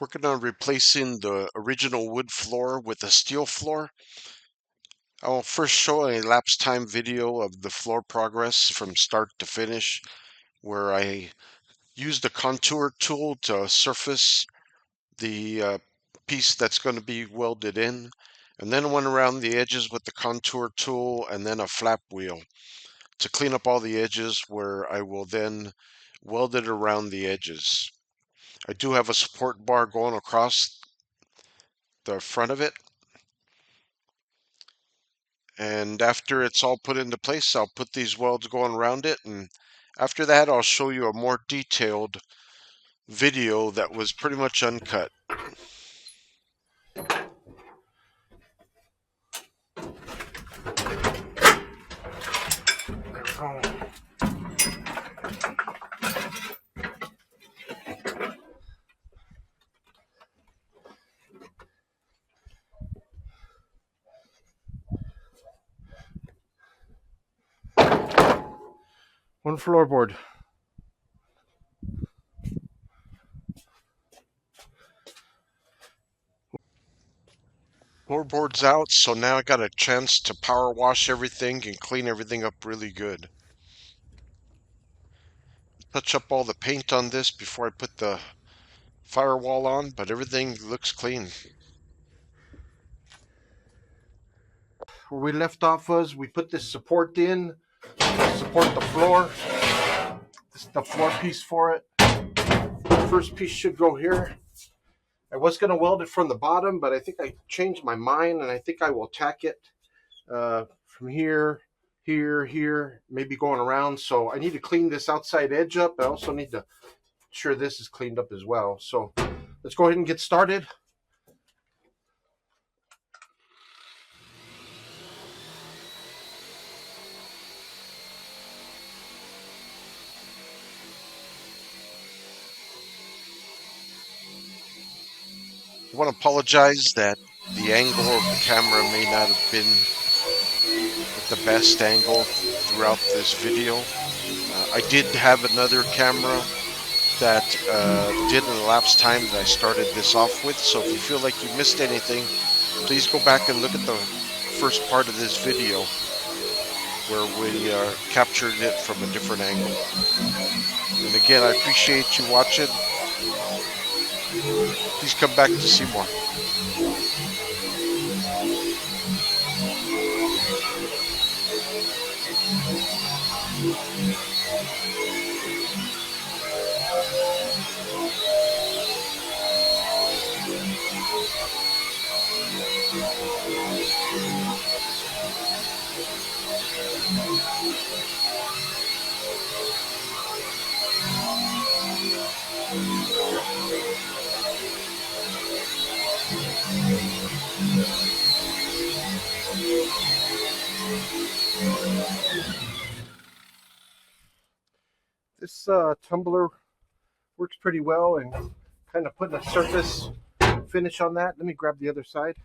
Working on replacing the original wood floor with a steel floor. I'll first show a elapsed time video of the floor progress from start to finish, where I used a contour tool to surface the piece that's going to be welded in, and then went around the edges with the contour tool and then a flap wheel to clean up all the edges, where I will then weld it around the edges. I do have a support bar going across the front of it, and after it's all put into place, I'll put these welds going around it, and after that I'll show you a more detailed video that was pretty much uncut. One floorboard. Floorboard's out, so now I got a chance to power wash everything and clean everything up really good. Touch up all the paint on this before I put the firewall on, but everything looks clean. Where we left off was we put this support in to support the floor. This is the floor piece for it. The first piece should go here. I was going to weld it from the bottom, but I think I changed my mind, and I think I will tack it from here, here, maybe going around. So I need to clean this outside edge up. I also need to make sure this is cleaned up as well. So let's go ahead and get started. I want to apologize that the angle of the camera may not have been the best angle throughout this video. I did have another camera that did an elapsed time that I started this off with, so if you feel like you missed anything, please go back and look at the first part of this video where we captured it from a different angle. And again, I appreciate you watching. Please come back to see more. This tumbler works pretty well and kind of putting a surface finish on that. Let me grab the other side.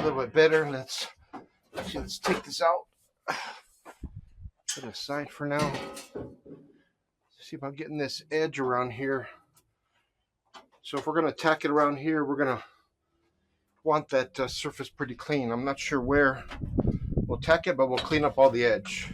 little bit better. Let's take this out. Put it aside for now. See about getting this edge around here. So if we're going to tack it around here, we're going to want that surface pretty clean. I'm not sure where we'll tack it, but we'll clean up all the edge.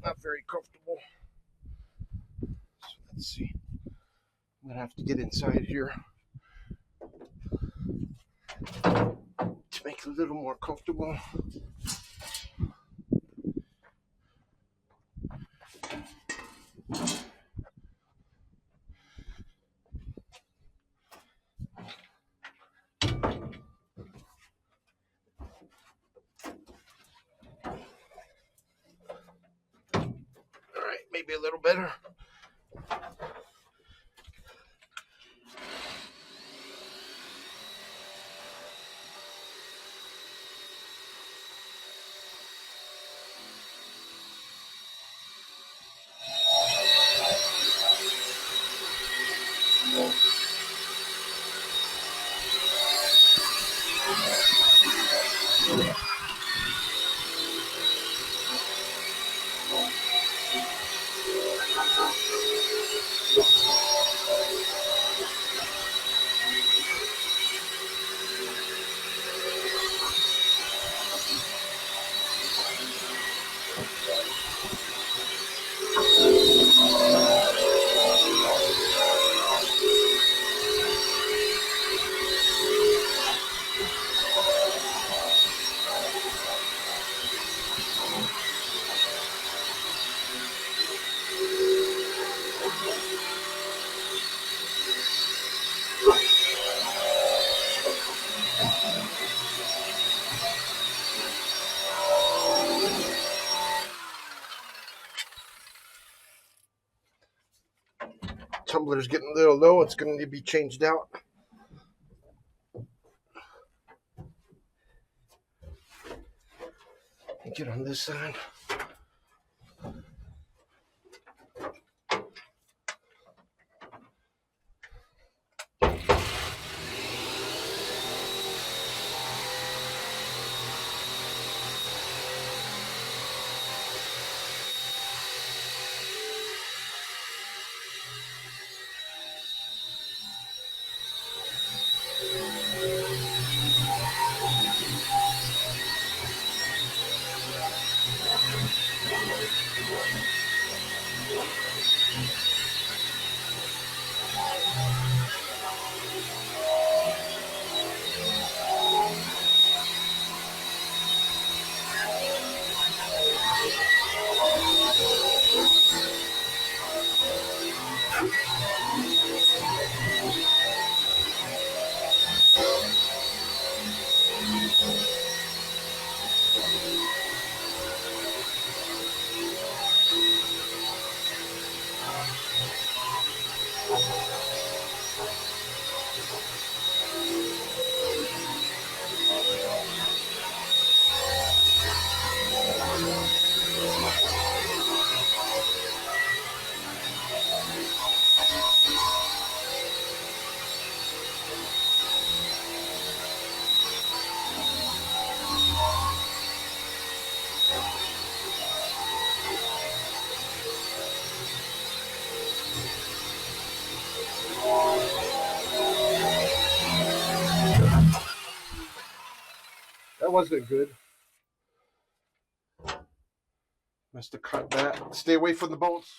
Not very comfortable. So let's see. I'm gonna have to get inside here to make it a little more comfortable. All right, maybe a little better. Tumbler's getting a little low. It's going to be changed out. Get on this side. That wasn't good. Must have cut that. Stay away from the bolts.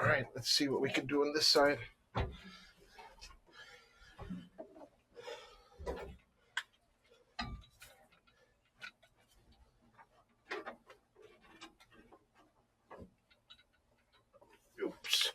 All right, let's see what we can do on this side. Oops.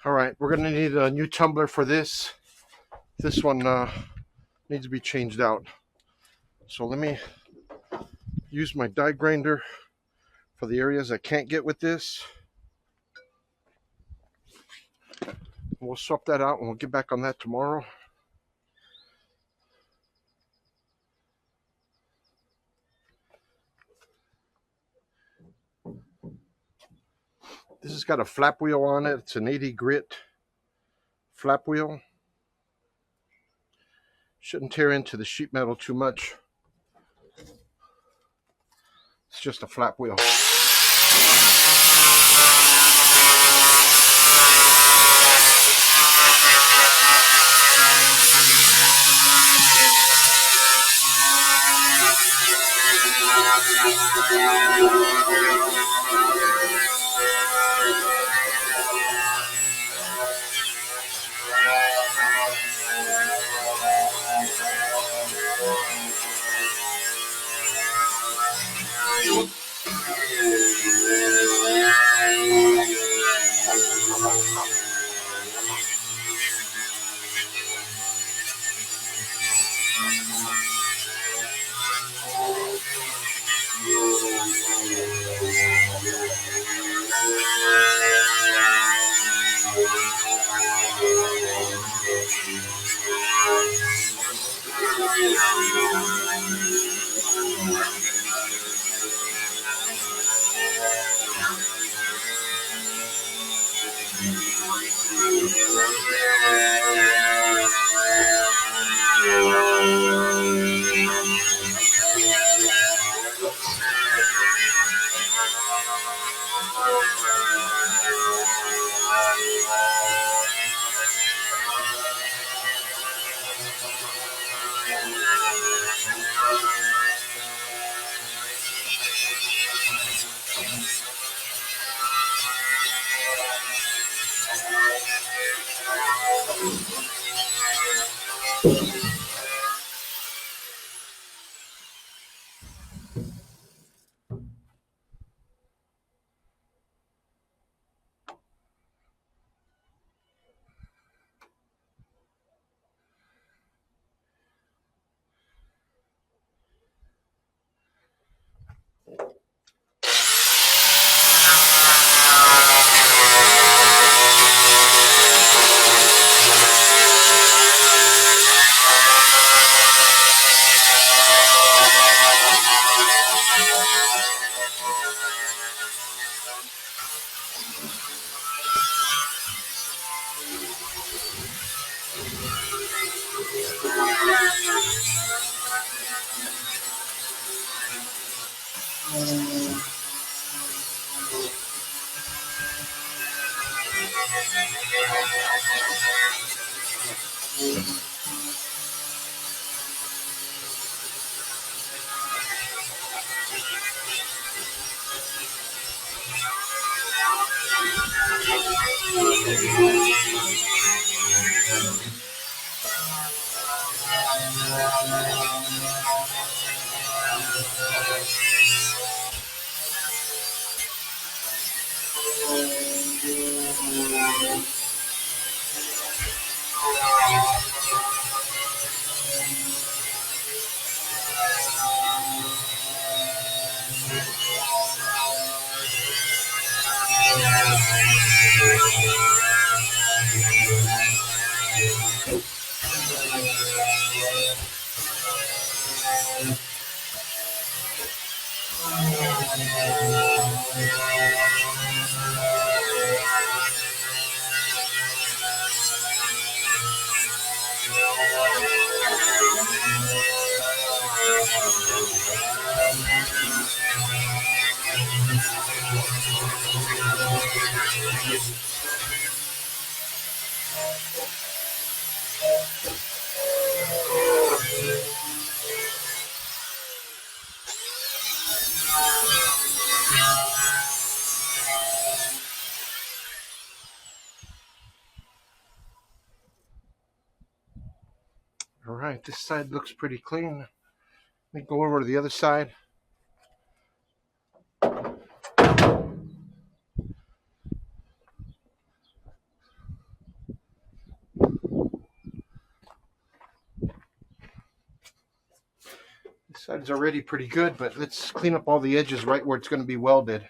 All right, we're gonna need a new tumbler for this. This one needs to be changed out. So let me use my die grinder for the areas I can't get with this. We'll swap that out and we'll get back on that tomorrow. This has got a flap wheel on it. It's an 80 grit flap wheel. Shouldn't tear into the sheet metal too much. It's just a flap wheel. All right, this side looks pretty clean. Let me go over to the other side. This side's already pretty good, but let's clean up all the edges right where it's going to be welded.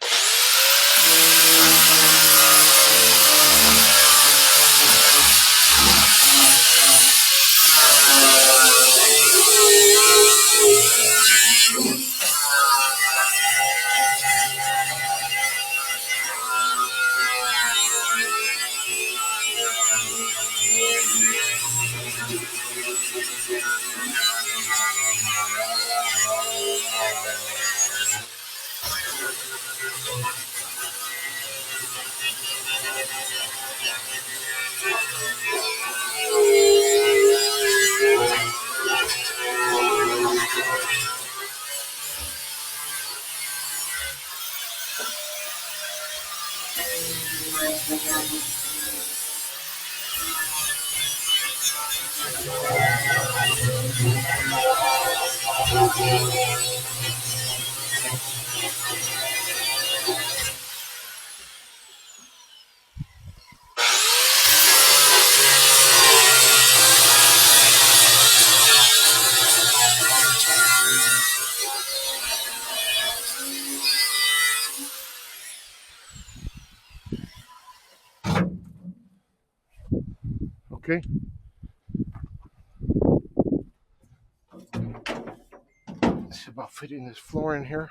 Okay. It's about fitting this floor in here.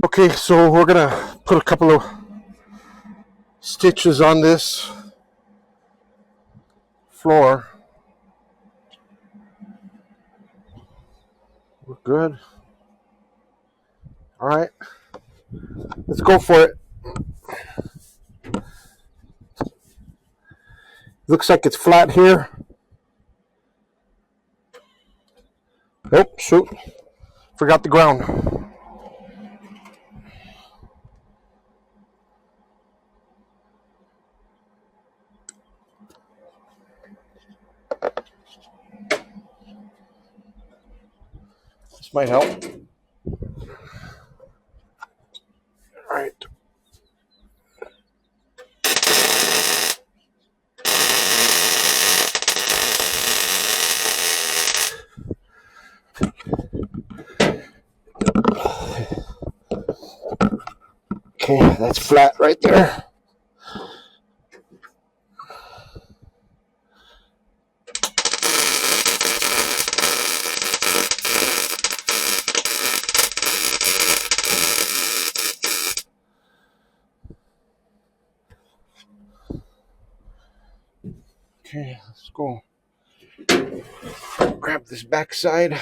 Okay, so we're gonna put a couple of stitches on this floor. We're good. All right, let's go for it. Looks like it's flat here. Nope, shoot. Forgot the ground. This might help. All right. Okay, that's flat right there. Okay, let's go. Grab this back side.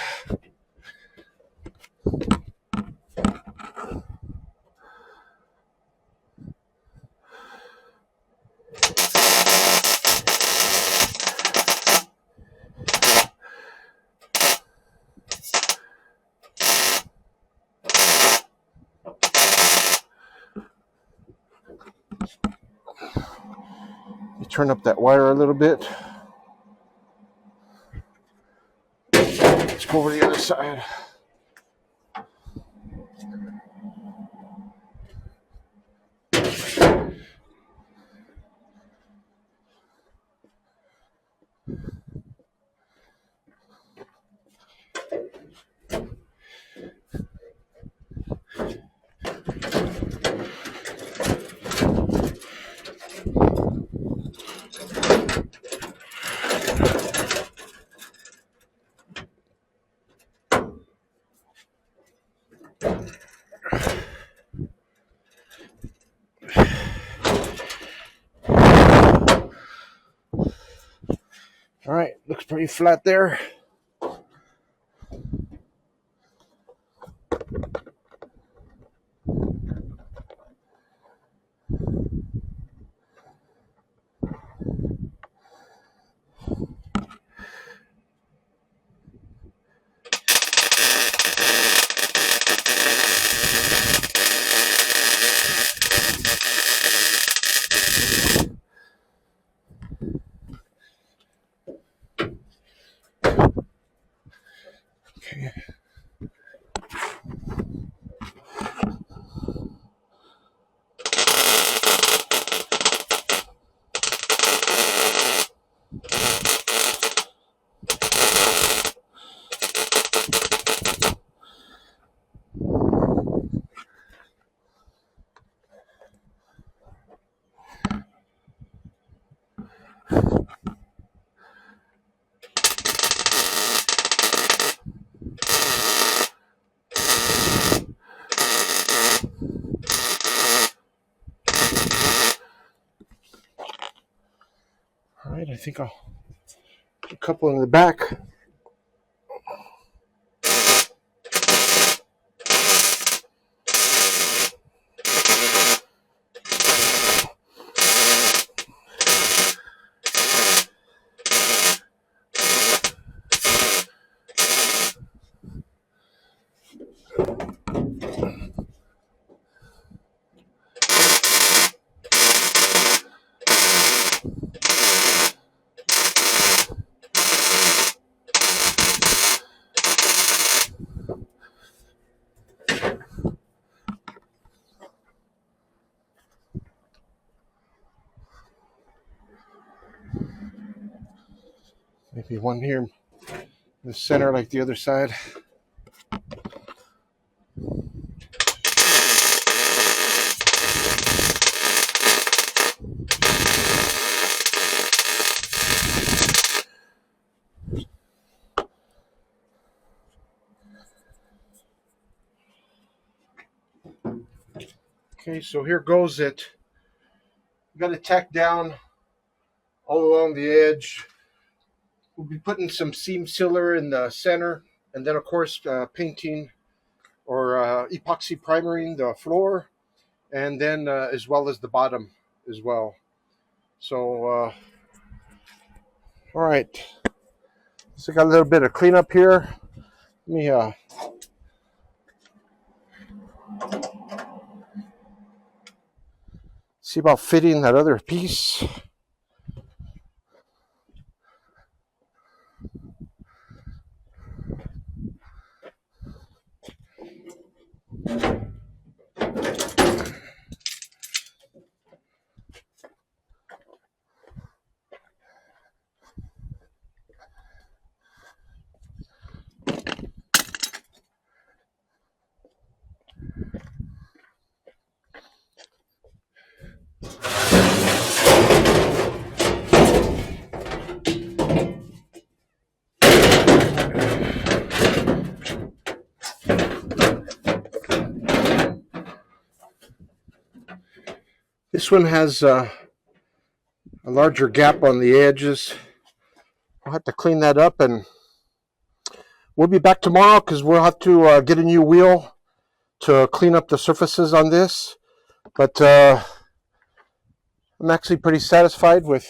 You turn up that wire a little bit. Let's go over the other side. All right, looks pretty flat there. Okay. All right, I think I'll put a couple in the back. Maybe one here in the center like the other side. Okay, so here goes it. Got it tacked down all along the edge. We'll be putting some seam sealer in the center, and then of course painting or epoxy primering the floor, and then as well as the bottom as well. So, all right. So got a little bit of cleanup here. Let me see about fitting that other piece. This one has a larger gap on the edges. I'll have to clean that up, and we'll be back tomorrow because we'll have to get a new wheel to clean up the surfaces on this. But I'm actually pretty satisfied with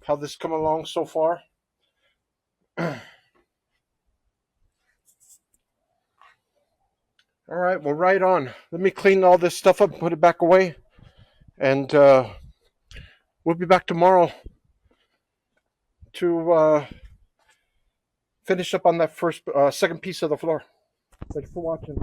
how this come along so far. All right, well, right on. Let me clean all this stuff up and put it back away, and we'll be back tomorrow to finish up on that second piece of the floor. Thanks for watching.